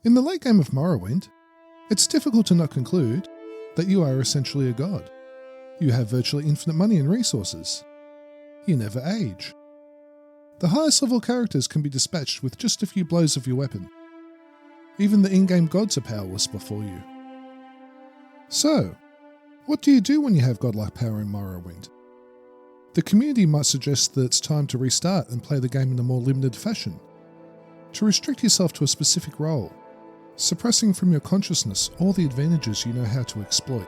In the late game of Morrowind, it's difficult to not conclude that you are essentially a god. You have virtually infinite money and resources. You never age. The highest level characters can be dispatched with just a few blows of your weapon. Even the in-game gods are powerless before you. So, what do you do when you have godlike power in Morrowind? The community might suggest that it's time to restart and play the game in a more limited fashion, to restrict yourself to a specific role, suppressing from your consciousness all the advantages you know how to exploit.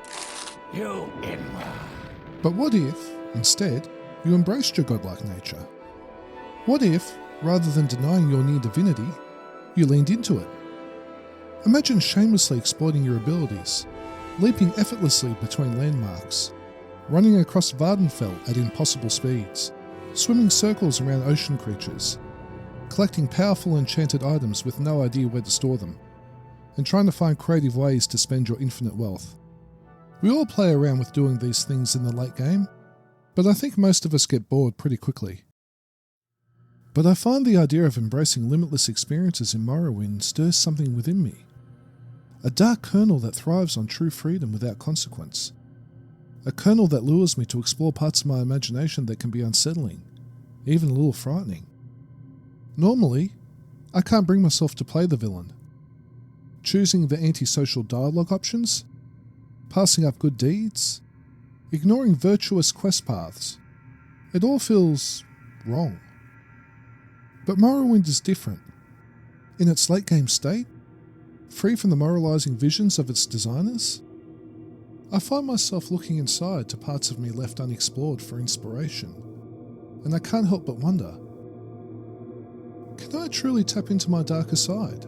But what if, instead, you embraced your godlike nature? What if, rather than denying your near divinity, you leaned into it? Imagine shamelessly exploiting your abilities, leaping effortlessly between landmarks, running across Vardenfell at impossible speeds, swimming circles around ocean creatures, collecting powerful enchanted items with no idea where to store them, and trying to find creative ways to spend your infinite wealth. We all play around with doing these things in the late game, but I think most of us get bored pretty quickly. But I find the idea of embracing limitless experiences in Morrowind stirs something within me. A dark kernel that thrives on true freedom without consequence. A kernel that lures me to explore parts of my imagination that can be unsettling, even a little frightening. Normally, I can't bring myself to play the villain. Choosing the antisocial dialogue options, passing up good deeds, ignoring virtuous quest paths. It all feels wrong. But Morrowind is different. In its late game state, free from the moralizing visions of its designers, I find myself looking inside to parts of me left unexplored for inspiration, and I can't help but wonder, can I truly tap into my darker side?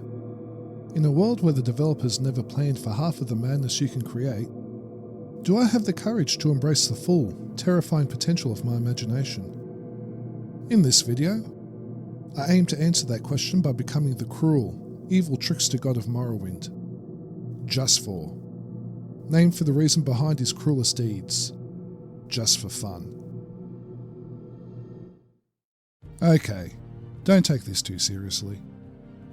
In a world where the developers never planned for half of the madness you can create, do I have the courage to embrace the full, terrifying potential of my imagination? In this video, I aim to answer that question by becoming the cruel, evil trickster god of Morrowind, Just4, named for the reason behind his cruelest deeds, just for fun. Okay, don't take this too seriously.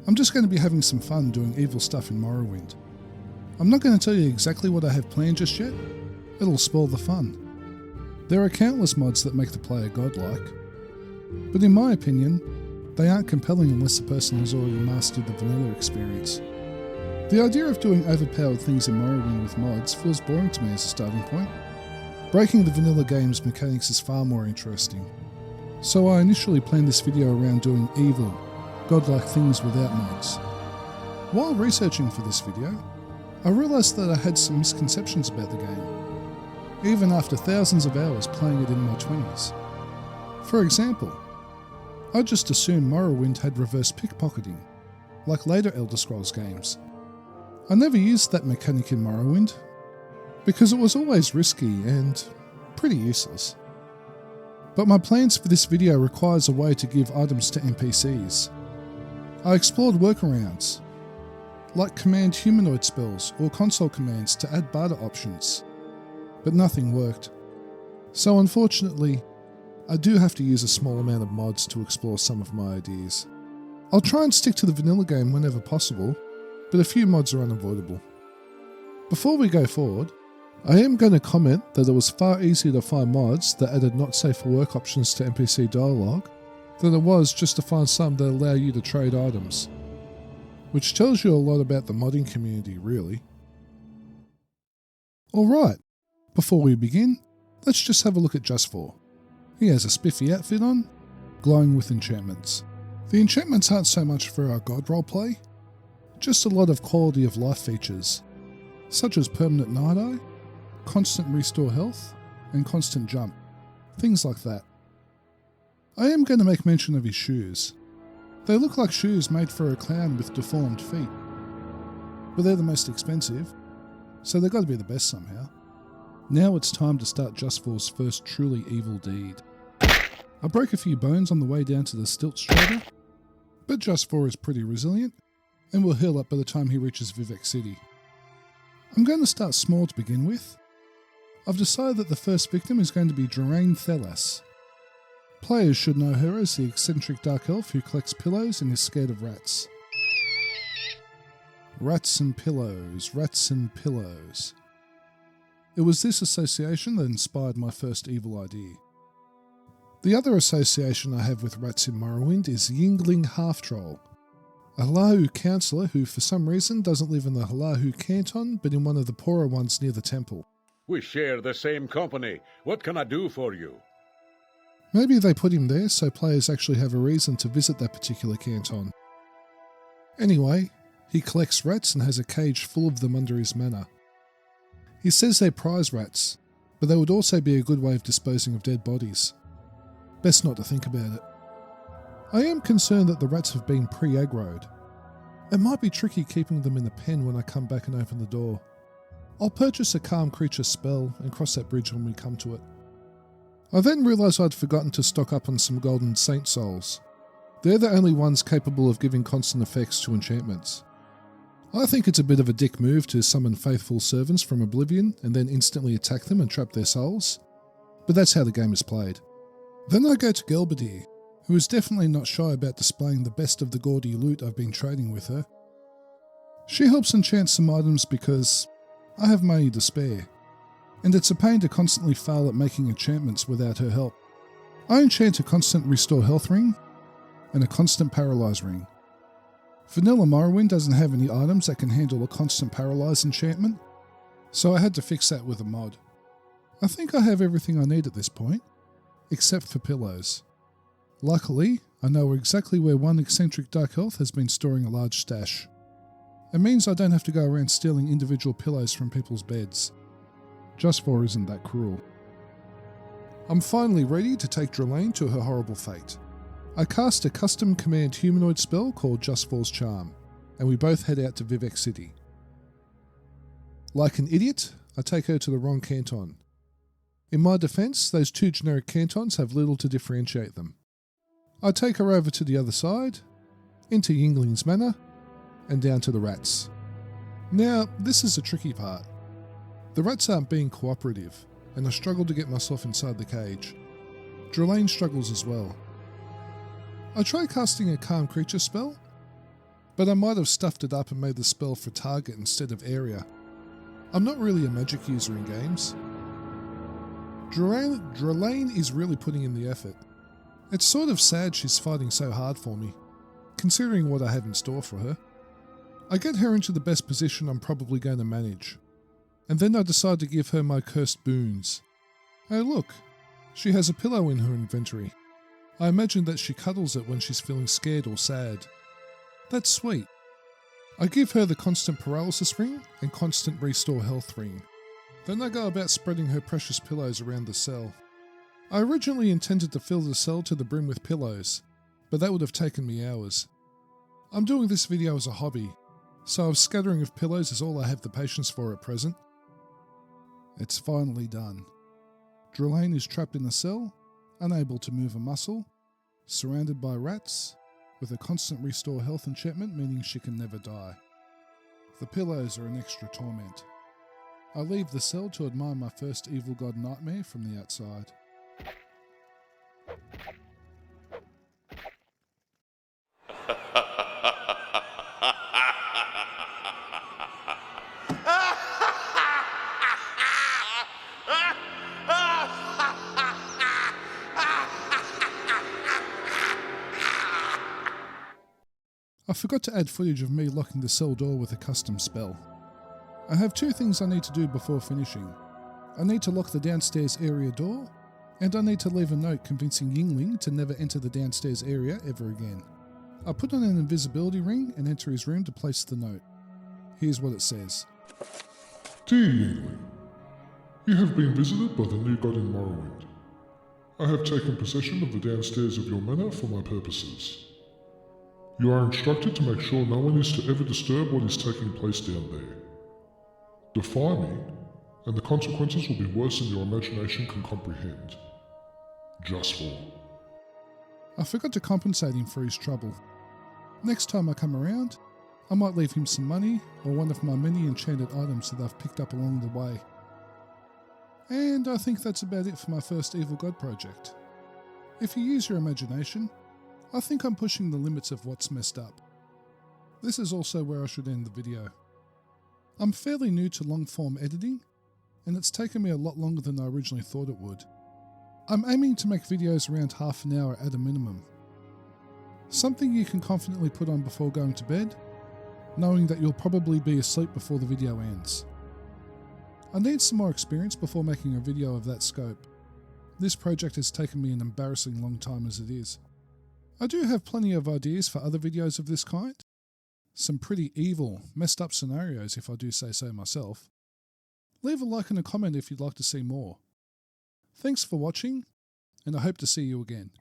I'm just going to be having some fun doing evil stuff in Morrowind. I'm not going to tell you exactly what I have planned just yet. It'll spoil the fun. There are countless mods that make the player godlike, but in my opinion, they aren't compelling unless the person has already mastered the vanilla experience. The idea of doing overpowered things in Morrowind with mods feels boring to me as a starting point. Breaking the vanilla game's mechanics is far more interesting. So I initially planned this video around doing evil, godlike things without mods. While researching for this video, I realised that I had some misconceptions about the game, even after thousands of hours playing it in my 20s. For example, I just assumed Morrowind had reverse pickpocketing, like later Elder Scrolls games. I never used that mechanic in Morrowind, because it was always risky and pretty useless. But my plans for this video requires a way to give items to NPCs. I explored workarounds, like command humanoid spells or console commands to add barter options, but nothing worked. So unfortunately, I do have to use a small amount of mods to explore some of my ideas. I'll try and stick to the vanilla game whenever possible, but a few mods are unavoidable. Before we go forward, I am going to comment that it was far easier to find mods that added not safe for work options to NPC dialogue than it was just to find some that allow you to trade items, which tells you a lot about the modding community, really. Alright, before we begin, let's just have a look at Just4. He has a spiffy outfit on, glowing with enchantments. The enchantments aren't so much for our god roleplay, just a lot of quality of life features, such as permanent night eye, constant restore health, and constant jump, things like that. I am going to make mention of his shoes. They look like shoes made for a clown with deformed feet, but they're the most expensive, so they've got to be the best somehow. Now it's time to start Just4's first truly evil deed. I broke a few bones on the way down to the stilt strata, but Just4 is pretty resilient and will heal up by the time he reaches Vivec City. I'm going to start small to begin with. I've decided that the first victim is going to be Draine Thelas. Players should know her as the eccentric dark elf who collects pillows and is scared of rats. Rats and pillows, rats and pillows. It was this association that inspired my first evil idea. The other association I have with rats in Morrowind is Yingling Half-Troll, a Halahu councillor who for some reason doesn't live in the Halahu canton but in one of the poorer ones near the temple. We share the same company. What can I do for you? Maybe they put him there so players actually have a reason to visit that particular canton. Anyway, he collects rats and has a cage full of them under his manor. He says they're prize rats, but they would also be a good way of disposing of dead bodies. Best not to think about it. I am concerned that the rats have been pre-aggroed. It might be tricky keeping them in the pen when I come back and open the door. I'll purchase a calm creature spell and cross that bridge when we come to it. I then realised I'd forgotten to stock up on some golden saint souls. They're the only ones capable of giving constant effects to enchantments. I think it's a bit of a dick move to summon faithful servants from Oblivion and then instantly attack them and trap their souls, but that's how the game is played. Then I go to Gelbadier, who is definitely not shy about displaying the best of the gaudy loot I've been trading with her. She helps enchant some items because I have money to spare, and it's a pain to constantly fail at making enchantments without her help. I enchant a constant restore health ring and a constant paralyze ring. Vanilla Morrowind doesn't have any items that can handle a constant paralyze enchantment, so I had to fix that with a mod. I think I have everything I need at this point, except for pillows. Luckily, I know exactly where one eccentric dark elf has been storing a large stash. It means I don't have to go around stealing individual pillows from people's beds. Just 4 isn't that cruel. I'm finally ready to take Drelane to her horrible fate. I cast a custom command humanoid spell called Just 4's Charm, and we both head out to Vivec City. Like an idiot, I take her to the wrong canton. In my defence, those 2 generic cantons have little to differentiate them. I take her over to the other side, into Yingling's manor, and down to the rats. Now, this is the tricky part. The rats aren't being cooperative, and I struggle to get myself inside the cage. Drelane struggles as well. I try casting a calm creature spell, but I might have stuffed it up and made the spell for target instead of area. I'm not really a magic user in games. Drelane is really putting in the effort. It's sort of sad she's fighting so hard for me, considering what I have in store for her. I get her into the best position I'm probably going to manage, and then I decide to give her my cursed boons. Hey look, she has a pillow in her inventory. I imagine that she cuddles it when she's feeling scared or sad. That's sweet. I give her the constant paralysis ring and constant restore health ring. Then I go about spreading her precious pillows around the cell. I originally intended to fill the cell to the brim with pillows, but that would have taken me hours. I'm doing this video as a hobby, so a scattering of pillows is all I have the patience for at present. It's finally done. Drelane is trapped in a cell, unable to move a muscle, surrounded by rats, with a constant restore health enchantment meaning she can never die. The pillows are an extra torment. I leave the cell to admire my first evil god nightmare from the outside. I forgot to add footage of me locking the cell door with a custom spell. I have 2 things I need to do before finishing. I need to lock the downstairs area door, and I need to leave a note convincing Yingling to never enter the downstairs area ever again. I put on an invisibility ring and enter his room to place the note. Here's what it says. Dear Yingling, you have been visited by the new god in Morrowind. I have taken possession of the downstairs of your manor for my purposes. You are instructed to make sure no one is to ever disturb what is taking place down there. Defy me, and the consequences will be worse than your imagination can comprehend. Just 4. I forgot to compensate him for his trouble. Next time I come around, I might leave him some money or one of my many enchanted items that I've picked up along the way. And I think that's about it for my first Evil God project. If you use your imagination, I think I'm pushing the limits of what's messed up. This is also where I should end the video. I'm fairly new to long-form editing, and it's taken me a lot longer than I originally thought it would. I'm aiming to make videos around half an hour at a minimum. Something you can confidently put on before going to bed, knowing that you'll probably be asleep before the video ends. I need some more experience before making a video of that scope. This project has taken me an embarrassing long time as it is. I do have plenty of ideas for other videos of this kind. Some pretty evil, messed up scenarios if I do say so myself. Leave a like and a comment if you'd like to see more. Thanks for watching, and I hope to see you again.